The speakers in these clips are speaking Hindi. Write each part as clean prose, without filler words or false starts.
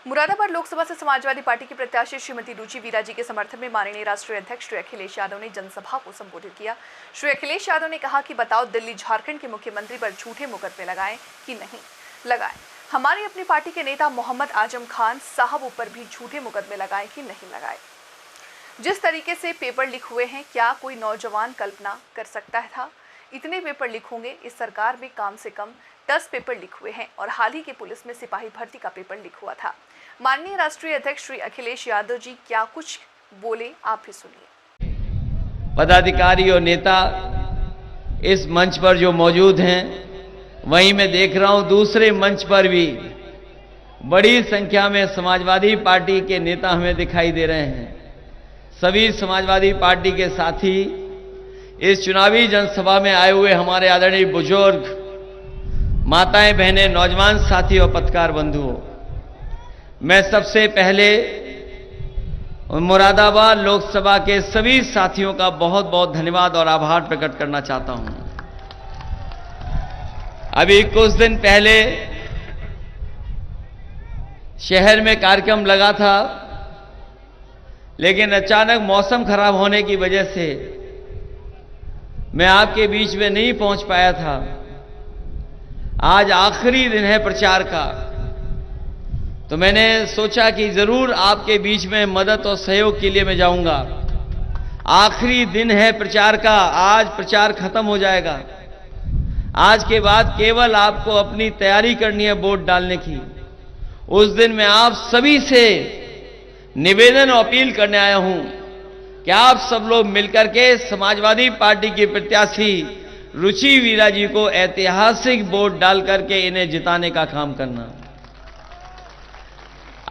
मुरादाबाद लोकसभा से समाजवादी पार्टी की प्रत्याशी श्रीमती रुचि वीरा जी के समर्थन में माननीय राष्ट्रीय अध्यक्ष श्री अखिलेश यादव ने जनसभा को संबोधित किया। श्री अखिलेश यादव ने कहा कि बताओ दिल्ली झारखंड के मुख्यमंत्री पर झूठे मुकदमे लगाएं कि नहीं लगाएं। हमारी अपनी पार्टी के नेता मोहम्मद आजम खान साहब ऊपर भी झूठे मुकदमे लगाएं कि नहीं लगाए। जिस तरीके से पेपर लीक हुए हैं, क्या कोई नौजवान कल्पना कर सकता था इतने पेपर लीक होंगे। इस सरकार में कम से कम 10 पेपर लीक हुए हैं और हाल ही के पुलिस में सिपाही भर्ती का पेपर लीक हुआ था। माननीय राष्ट्रीय अध्यक्ष श्री अखिलेश यादव जी क्या कुछ बोले, आप भी सुनिए। पदाधिकारी और नेता इस मंच पर जो मौजूद हैं, वहीं मैं देख रहा हूं दूसरे मंच पर भी बड़ी संख्या में समाजवादी पार्टी के नेता हमें दिखाई दे रहे हैं। सभी समाजवादी पार्टी के साथी, इस चुनावी जनसभा में आए हुए हमारे आदरणीय बुजुर्ग, माताएं, बहनें, नौजवान साथी और पत्रकार बंधुओं, मैं सबसे पहले मुरादाबाद लोकसभा के सभी साथियों का बहुत बहुत धन्यवाद और आभार प्रकट करना चाहता हूं। अभी कुछ दिन पहले शहर में कार्यक्रम लगा था, लेकिन अचानक मौसम खराब होने की वजह से मैं आपके बीच में नहीं पहुंच पाया था। आज आखिरी दिन है प्रचार का, तो मैंने सोचा कि जरूर आपके बीच में मदद और सहयोग के लिए मैं जाऊंगा। आखिरी दिन है प्रचार का, आज प्रचार खत्म हो जाएगा। आज के बाद केवल आपको अपनी तैयारी करनी है वोट डालने की। उस दिन मैं आप सभी से निवेदन और अपील करने आया हूं कि आप सब लोग मिलकर के समाजवादी पार्टी की प्रत्याशी रुचि वीरा जी को ऐतिहासिक वोट डाल करके इन्हें जिताने का काम करना।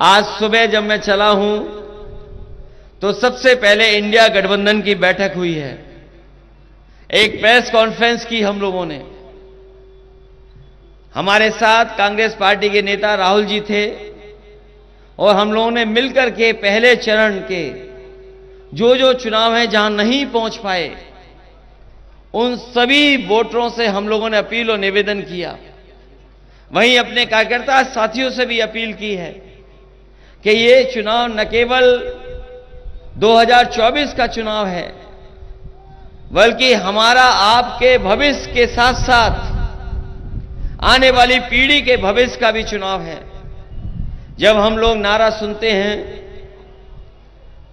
आज सुबह जब मैं चला हूं तो सबसे पहले इंडिया गठबंधन की बैठक हुई है। एक प्रेस कॉन्फ्रेंस की हम लोगों ने। हमारे साथ कांग्रेस पार्टी के नेता राहुल जी थे और हम लोगों ने मिलकर के पहले चरण के जो चुनाव हैं जहां नहीं पहुंच पाए, उन सभी वोटरों से हम लोगों ने अपील और निवेदन किया। वहीं अपने कार्यकर्ता साथियों से भी अपील की है कि ये चुनाव न केवल 2024 का चुनाव है, बल्कि हमारा आपके भविष्य के साथ साथ आने वाली पीढ़ी के भविष्य का भी चुनाव है। जब हम लोग नारा सुनते हैं,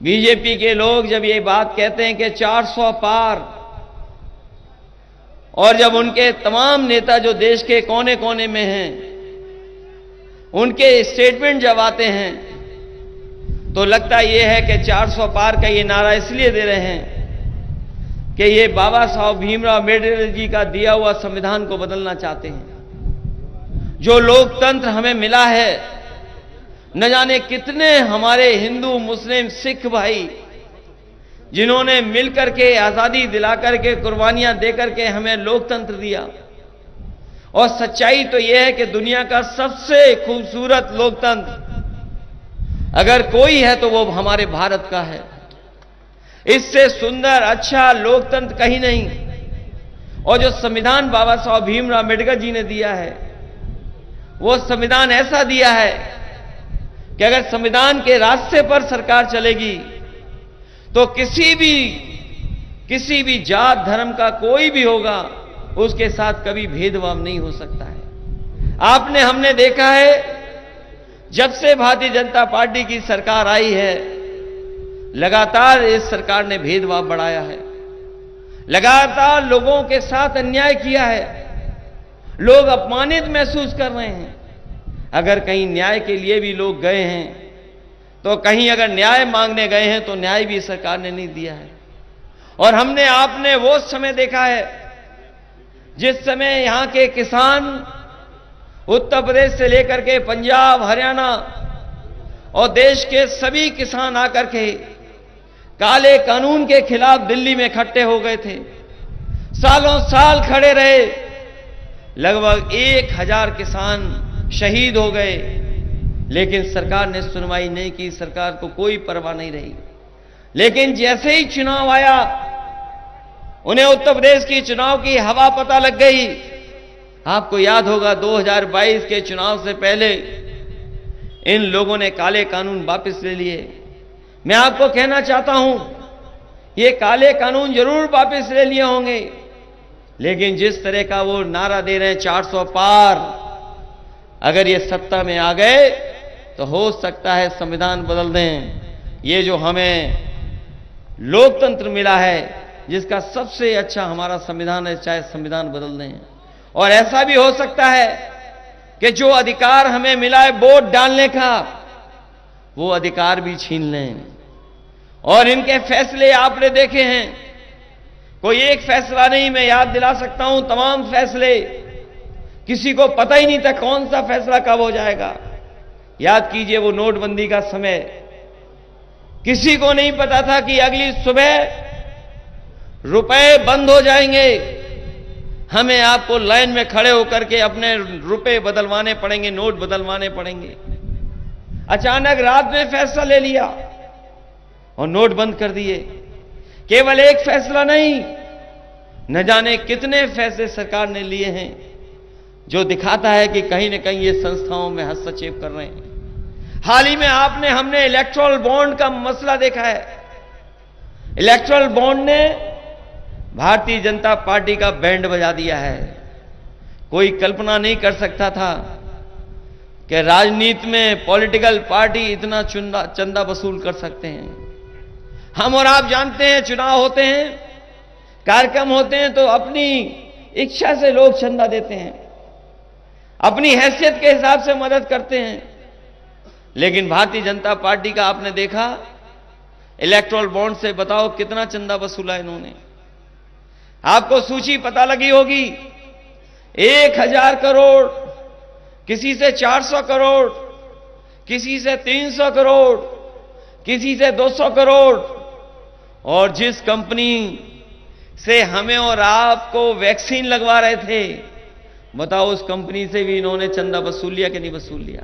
बीजेपी के लोग जब ये बात कहते हैं कि 400 पार, और जब उनके तमाम नेता जो देश के कोने कोने में हैं, उनके स्टेटमेंट जब आते हैं, तो लगता यह है कि 400 पार का ये नारा इसलिए दे रहे हैं कि ये बाबा साहब भीमराव अम्बेडकर जी का दिया हुआ संविधान को बदलना चाहते हैं। जो लोकतंत्र हमें मिला है, न जाने कितने हमारे हिंदू, मुस्लिम, सिख भाई जिन्होंने मिलकर के आजादी दिलाकर के कुर्बानियां देकर के हमें लोकतंत्र दिया। और सच्चाई तो यह है कि दुनिया का सबसे खूबसूरत लोकतंत्र अगर कोई है तो वो हमारे भारत का है। इससे सुंदर, अच्छा लोकतंत्र कहीं नहीं। और जो संविधान बाबा साहब भीमराव अम्बेडकर जी ने दिया है, वो संविधान ऐसा दिया है कि अगर संविधान के रास्ते पर सरकार चलेगी तो किसी भी जात धर्म का कोई भी होगा, उसके साथ कभी भेदभाव नहीं हो सकता है। हमने देखा है, जब से भारतीय जनता पार्टी की सरकार आई है, लगातार इस सरकार ने भेदभाव बढ़ाया है, लगातार लोगों के साथ अन्याय किया है। लोग अपमानित महसूस कर रहे हैं। अगर कहीं न्याय के लिए भी लोग गए हैं, तो कहीं अगर न्याय मांगने गए हैं तो न्याय भी सरकार ने नहीं दिया है। और आपने वो समय देखा है जिस समय यहां के किसान उत्तर प्रदेश से लेकर के पंजाब, हरियाणा और देश के सभी किसान आकर के काले कानून के खिलाफ दिल्ली में इकट्ठे हो गए थे। सालों साल खड़े रहे। लगभग 1000 किसान शहीद हो गए, लेकिन सरकार ने सुनवाई नहीं की। सरकार को कोई परवाह नहीं रही। लेकिन जैसे ही चुनाव आया, उन्हें उत्तर प्रदेश की चुनाव की हवा पता लग गई। आपको याद होगा 2022 के चुनाव से पहले इन लोगों ने काले कानून वापस ले लिए। मैं आपको कहना चाहता हूं, ये काले कानून जरूर वापस ले लिए होंगे, लेकिन जिस तरह का वो नारा दे रहे हैं 400 पार, अगर ये सत्ता में आ गए तो हो सकता है संविधान बदल दें। ये जो हमें लोकतंत्र मिला है, जिसका सबसे अच्छा हमारा संविधान है, चाहे संविधान बदल दें। और ऐसा भी हो सकता है कि जो अधिकार हमें मिला है वोट डालने का, वो अधिकार भी छीन लें। और इनके फैसले आपने देखे हैं, कोई एक फैसला नहीं, मैं याद दिला सकता हूं तमाम फैसले, किसी को पता ही नहीं था कौन सा फैसला कब हो जाएगा। याद कीजिए वो नोटबंदी का समय, किसी को नहीं पता था कि अगली सुबह रुपए बंद हो जाएंगे, हमें आपको लाइन में खड़े होकर के अपने रुपए बदलवाने पड़ेंगे, नोट बदलवाने पड़ेंगे। अचानक रात में फैसला ले लिया और नोट बंद कर दिए। केवल एक फैसला नहीं, न जाने कितने फैसले सरकार ने लिए हैं, जो दिखाता है कि कहीं न कहीं ये संस्थाओं में हस्तक्षेप कर रहे हैं। हाल ही में हमने इलेक्टोरल बॉन्ड का मसला देखा है। इलेक्टोरल बॉन्ड ने भारतीय जनता पार्टी का बैंड बजा दिया है। कोई कल्पना नहीं कर सकता था कि राजनीति में पॉलिटिकल पार्टी इतना चंदा वसूल कर सकते हैं। हम और आप जानते हैं, चुनाव होते हैं, कार्यक्रम होते हैं, तो अपनी इच्छा से लोग चंदा देते हैं, अपनी हैसियत के हिसाब से मदद करते हैं। लेकिन भारतीय जनता पार्टी का आपने देखा, इलेक्टोरल बॉन्ड से बताओ कितना चंदा वसूला इन्होंने। आपको सूची पता लगी होगी, 1000 करोड़, किसी से 400 करोड़, किसी से 300 करोड़, किसी से 200 करोड़। और जिस कंपनी से हमें और आपको वैक्सीन लगवा रहे थे, बताओ उस कंपनी से भी इन्होंने चंदा वसूल लिया कि नहीं वसूल लिया।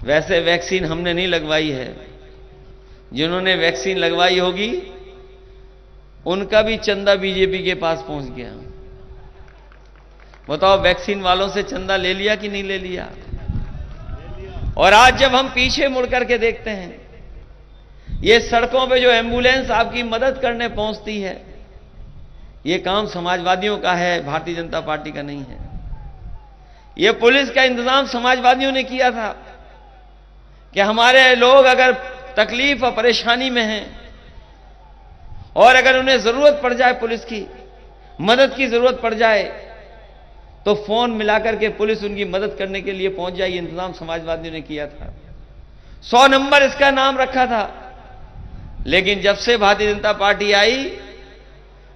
वैसे वैक्सीन हमने नहीं लगवाई है, जिन्होंने वैक्सीन लगवाई होगी उनका भी चंदा बीजेपी के पास पहुंच गया। बताओ वैक्सीन वालों से चंदा ले लिया कि नहीं ले लिया। और आज जब हम पीछे मुड़ करके देखते हैं, ये सड़कों पे जो एम्बुलेंस आपकी मदद करने पहुंचती है, ये काम समाजवादियों का है, भारतीय जनता पार्टी का नहीं है। ये पुलिस का इंतजाम समाजवादियों ने किया था कि हमारे लोग अगर तकलीफ और परेशानी में हैं और अगर उन्हें जरूरत पड़ जाए, पुलिस की मदद की जरूरत पड़ जाए, तो फोन मिलाकर के पुलिस उनकी मदद करने के लिए पहुंच जाए। इंतजाम समाजवादियों ने किया था। 100 नंबर इसका नाम रखा था। लेकिन जब से भारतीय जनता पार्टी आई,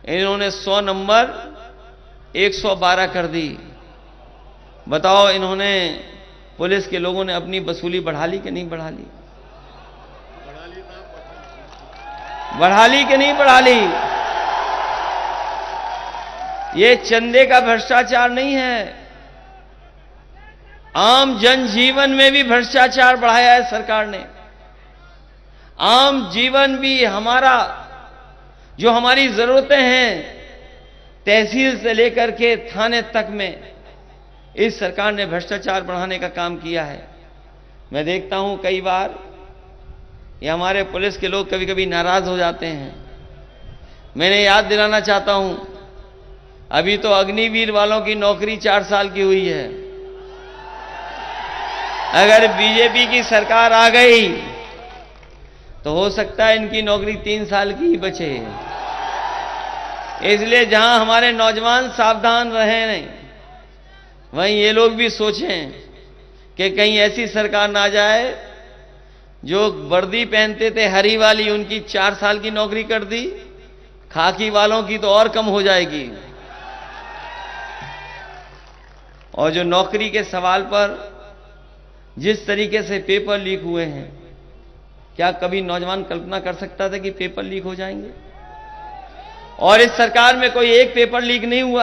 इन्होंने 100 नंबर 112 कर दी। बताओ इन्होंने, पुलिस के लोगों ने अपनी वसूली बढ़ा ली कि नहीं बढ़ा ली? बढ़ा ली कि नहीं बढ़ा ली? ये चंदे का भ्रष्टाचार नहीं है, आम जनजीवन में भी भ्रष्टाचार बढ़ाया है सरकार ने। आम जीवन भी हमारा, जो हमारी जरूरतें हैं, तहसील से लेकर के थाने तक में इस सरकार ने भ्रष्टाचार बढ़ाने का काम किया है। मैं देखता हूं कई बार ये हमारे पुलिस के लोग कभी कभी नाराज हो जाते हैं। मैंने याद दिलाना चाहता हूं, अभी तो अग्निवीर वालों की नौकरी 4 साल की हुई है। अगर बीजेपी की सरकार आ गई तो हो सकता है इनकी नौकरी 3 साल की ही बचे। इसलिए जहां हमारे नौजवान सावधान रहे नहीं, वहीं ये लोग भी सोचें कि कहीं ऐसी सरकार ना जाए जो वर्दी पहनते थे हरी वाली, उनकी 4 साल की नौकरी कर दी, खाकी वालों की तो और कम हो जाएगी। और जो नौकरी के सवाल पर जिस तरीके से पेपर लीक हुए हैं, क्या कभी नौजवान कल्पना कर सकता था कि पेपर लीक हो जाएंगे? और इस सरकार में कोई एक पेपर लीक नहीं हुआ।